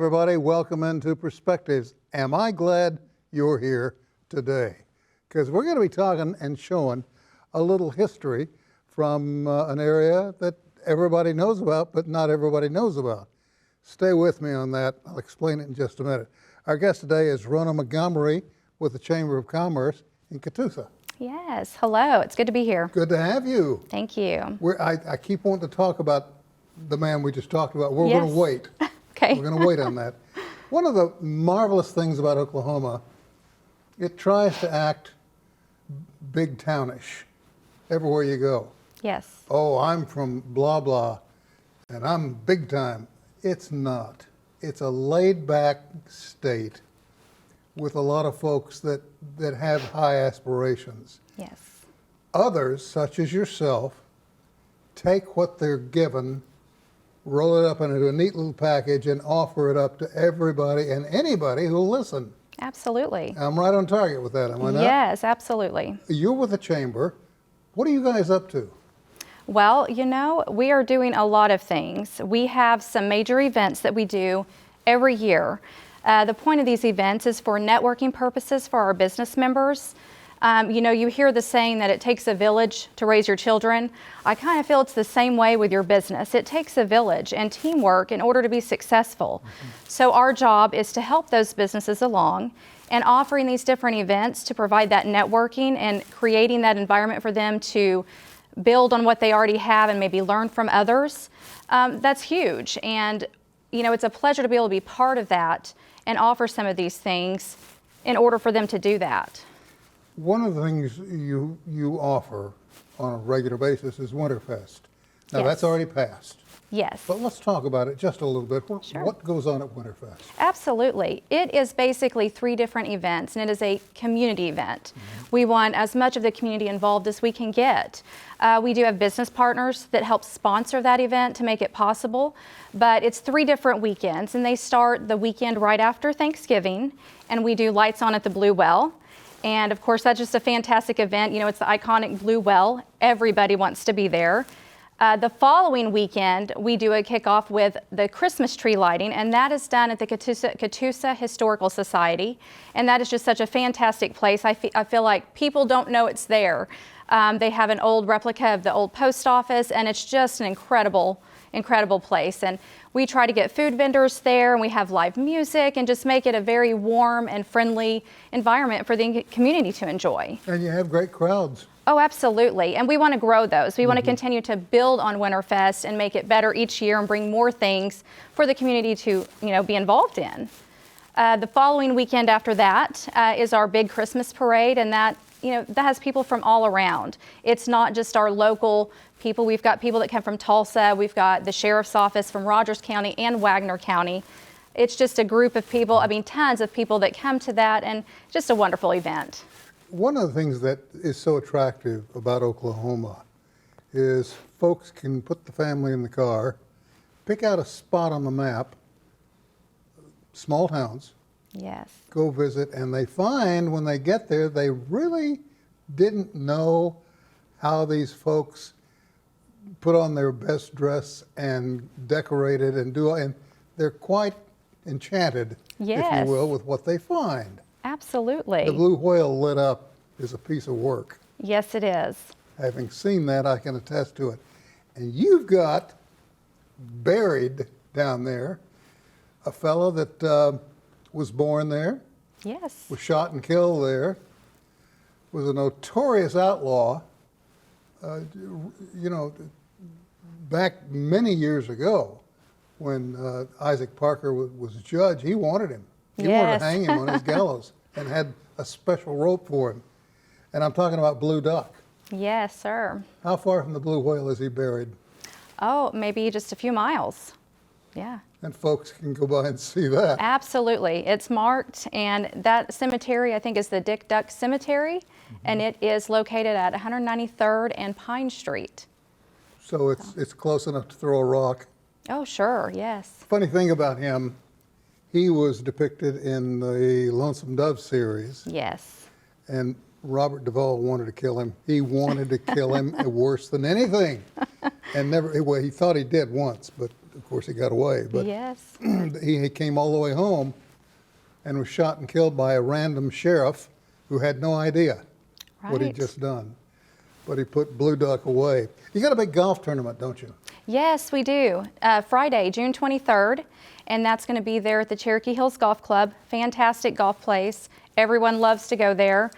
everybody. Welcome into Perspectives. Am I glad you're here today? Because we're going to be talking and showing a little history from an area that everybody knows about, but not everybody knows about. Stay with me on that. I'll explain it in just a minute. Our guest today is Ronna Montgomery with the Chamber of Commerce in Catoosa. Yes, hello. It's good to be here. Good to have you. Thank you. I keep wanting to talk about the man we just talked about. We're Yes. going to wait. Okay. We're going to wait on that. One of the marvelous things about Oklahoma, it tries to act big townish everywhere you go. Yes. Oh, I'm from blah, blah, and I'm big time. It's not. It's a laid-back state with a lot of folks that have high aspirations. Yes. Others, such as yourself, take what they're given, roll it up into a neat little package, and offer it up to everybody and anybody who'll listen. Absolutely. I'm right on target with that, am I not? Yes, absolutely. You're with the Chamber. What are you guys up to? Well, you know, we are doing a lot of things. We have some major events that we do every year. The point of these events is for networking purposes for our business members. You know, you hear the saying that it takes a village to raise your children. I kind of feel it's the same way with your business. It takes a village and teamwork in order to be successful. So our job is to help those businesses along and offering these different events to provide that networking and creating that environment for them to build on what they already have and maybe learn from others. That's huge. And, you know, it's a pleasure to be able to be part of that and offer some of these things in order for them to do that. One of the things you offer on a regular basis is Winterfest. Now, Yes. that's already passed. Yes. But let's talk about it just a little bit. Sure. What goes on at Winterfest? Absolutely. It is basically 3 different events, and it is a community event. We want as much of the community involved as we can get. We do have business partners that help sponsor that event to make it possible, but it's 3 different weekends, and they start the weekend right after Thanksgiving, and we do Lights On at the Blue Well. And of course, that's just a fantastic event. You know, it's the iconic Blue Well. Everybody wants to be there. The following weekend, we do a kickoff with the Christmas tree lighting, and that is done at the Catoosa Historical Society. And that is just such a fantastic place. I feel like people don't know it's there. They have an old replica of the old post office, and it's just an incredible place. And we try to get food vendors there, and we have live music, and just make it a very warm and friendly environment for the community to enjoy. And you have great crowds. Oh, absolutely. And we want to grow those. We want to continue to build on Winterfest and make it better each year and bring more things for the community to, you know, be involved in. The following weekend after that is our big Christmas parade, and that, you know, that has people from all around. It's not just our local people. We've got people that come from Tulsa. We've got the sheriff's office from Rogers County and Wagner County. It's just a group of people, I mean, tons of people that come to that, and just a wonderful event. One of the things that is so attractive about Oklahoma is folks can put the family in the car, pick out a spot on the map, small towns, Yes. go visit, and they find when they get there, they really didn't know how these folks put on their best dress and decorated and they're quite enchanted, if Yes. you will, with what they find. Absolutely. The Blue Whale lit up is a piece of work. Yes, it is. Having seen that, I can attest to it. And you've got buried down there a fellow that was born there, Yes. was shot and killed there, was a notorious outlaw. You know, back many years ago when Isaac Parker was judge, he wanted him. He wanted Yes. to hang him on his gallows and had a special rope for him. And I'm talking about Blue Duck. Yes, sir. How far from the Blue Whale is he buried? Oh, maybe just a few miles. Yeah. And folks can go by and see that. Absolutely. It's marked, and that cemetery, I think, is the Dick Duck Cemetery, and it is located at 193rd and Pine Street. So it's close enough to throw a rock. Oh, sure, yes. Funny thing about him, he was depicted in the Lonesome Dove series, Yes. and Robert Duvall wanted to kill him. He wanted to kill him worse than anything. And never, well, he thought he did once, but of course, he got away. But Yes. he came all the way home and was shot and killed by a random sheriff who had no idea what he'd Right. just done. But he put Blue Duck away. You got a big golf tournament, don't you? Yes, we do. Friday, June 23rd, and that's going to be there at the Cherokee Hills Golf Club. Fantastic golf place. Everyone loves to go there.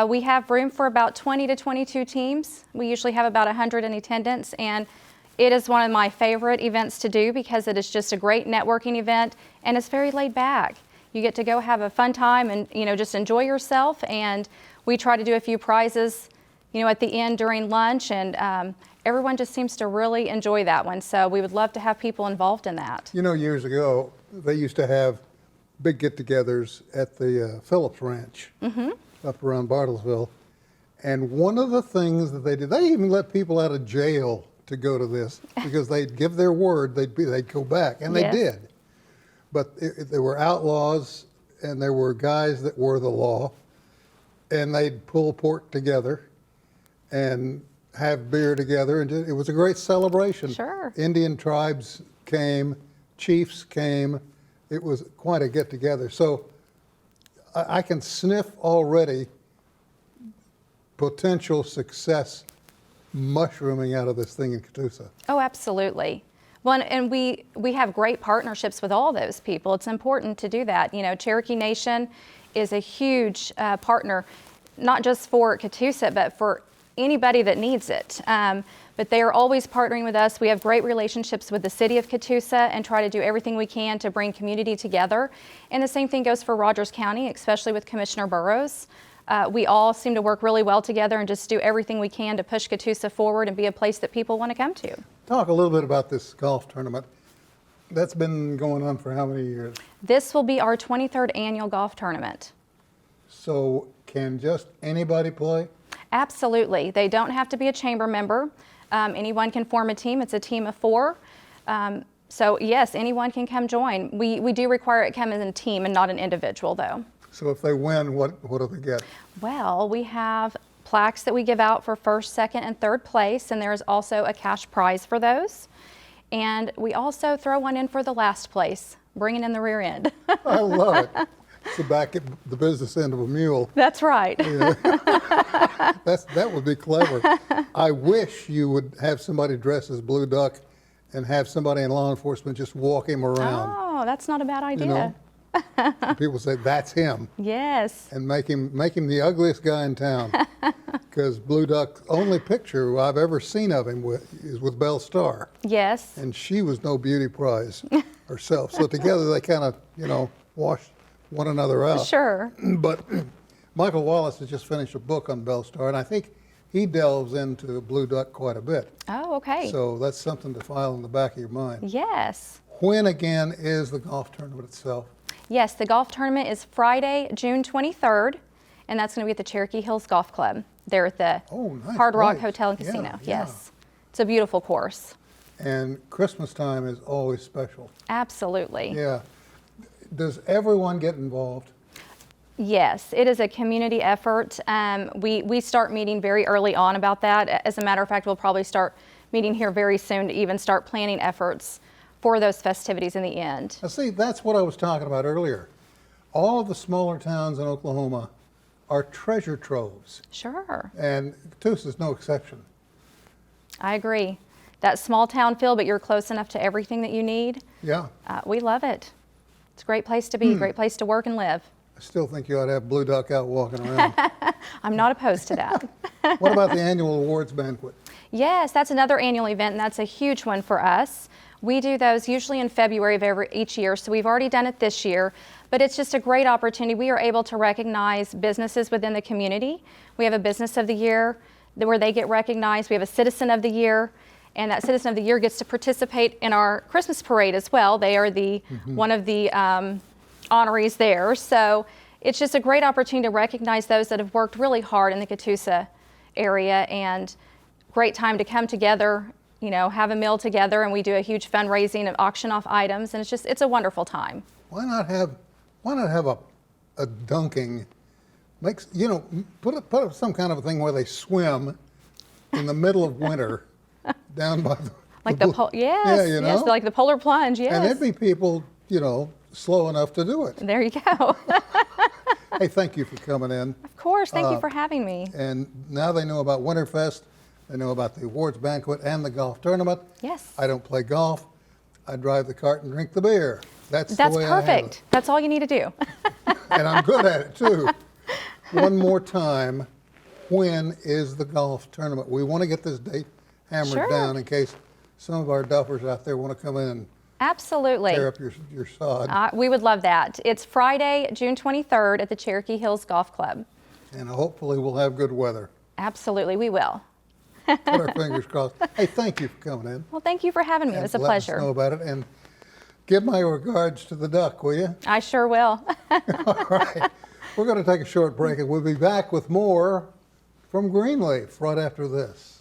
We have room for about 20 to 22 teams. We usually have about 100 in attendance, and it is one of my favorite events to do because it is just a great networking event, and it's very laid back. You get to go have a fun time and, just enjoy yourself, and we try to do a few prizes, at the end during lunch, and everyone just seems to really enjoy that one. So we would love to have people involved in that. Years ago, they used to have big get-togethers at the Phillips Ranch up around Bartlesville. And one of the things that they did, they even let people out of jail to go to this because they'd give their word they'd go back, and they Yes. did. But there were outlaws, and there were guys that were the law, and they'd pull pork together and have beer together, and it was a great celebration. Sure. Indian tribes came, chiefs came. It was quite a get-together. So I can sniff already potential success mushrooming out of this thing in Catoosa. Oh, absolutely. Well, and we have great partnerships with all those people. It's important to do that. Cherokee Nation is a huge partner, not just for Catoosa, but for anybody that needs it. But they are always partnering with us. We have great relationships with the city of Catoosa and try to do everything we can to bring community together. And the same thing goes for Rogers County, especially with Commissioner Burrows. We all seem to work really well together and just do everything we can to push Catoosa forward and be a place that people want to come to. Talk a little bit about this golf tournament. That's been going on for how many years? This will be our 23rd annual golf tournament. So can just anybody play? Absolutely. They don't have to be a chamber member. Anyone can form a team. It's a team of 4. So yes, anyone can come join. We do require it come as a team and not an individual, though. So if they win, what do they get? Well, we have plaques that we give out for first, second, and third place, and there's also a cash prize for those. And we also throw one in for the last place, bringing in the rear end. I love it. It's the back at the business end of a mule. That's right. That would be clever. I wish you would have somebody dressed as Blue Duck and have somebody in law enforcement just walk him around. Oh, that's not a bad idea. People say that's him, Yes. and make him the ugliest guy in town. Because Blue Duck's only picture I've ever seen of him is with Belle Starr, Yes. and she was no beauty prize herself. So together they kind of washed one another out. Sure. But Michael Wallace has just finished a book on Belle Starr, and I think he delves into Blue Duck quite a bit. Oh, okay. So that's something to file in the back of your mind. Yes. When again is the golf tournament itself? Yes, the golf tournament is Friday, June 23rd, and that's going to be at the Cherokee Hills Golf Club. There at the Nice Hard Rock place. Hotel and Yeah, Casino. yeah. Yes. It's a beautiful course. And Christmas time is always special. Absolutely. Yeah. Does everyone get involved? Yes, it is a community effort. We start meeting very early on about that. As a matter of fact, we'll probably start meeting here very soon to even start planning efforts for those festivities in the end. Now see, that's what I was talking about earlier. All of the smaller towns in Oklahoma are treasure troves, Sure. and Catoosa is no exception. I agree. That small town feel, but you're close enough to everything that you need. Yeah. We love it. It's a great place to be, great place to work and live. I still think you ought to have Blue Duck out walking around. I'm not opposed to that. What about the annual awards banquet? Yes, that's another annual event, and that's a huge one for us. We do those usually in February of each year, so we've already done it this year, but it's just a great opportunity. We are able to recognize businesses within the community. We have a Business of the Year where they get recognized. We have a Citizen of the Year, and that Citizen of the Year gets to participate in our Christmas parade as well. They are one of the honorees there, so it's just a great opportunity to recognize those that have worked really hard in the Catoosa area, and great time to come together, have a meal together, and we do a huge fundraising and auction off items, and it's a wonderful time. Why not have a dunking? Put up some kind of a thing where they swim in the middle of winter down by Like The the bl- yes, Yeah, you yes, know? like the polar plunge. Yes. And there'd be people, you know, slow enough to do it. There you go. Hey, thank you for coming in. Of course. Thank you for having me. And now they know about Winterfest. They know about the awards banquet and the golf tournament. Yes. I don't play golf. I drive the cart and drink the beer. That's the way I have perfect. That's all you need to do. it. And I'm good at it too. One more time, when is the golf tournament? We want to get this date hammered Sure. down in case some of our duffers out there want to come in and Absolutely. tear up your sod. We would love that. It's Friday, June 23rd at the Cherokee Hills Golf Club. And hopefully we'll have good weather. Absolutely, we will. Put our fingers crossed. Hey, thank you for coming in. Well, thank you for having me. It was a And let us pleasure. know about it. And give my regards to the duck, will you? I sure will. All right. We're going to take a short break, and we'll be back with more from Greenleaf right after this.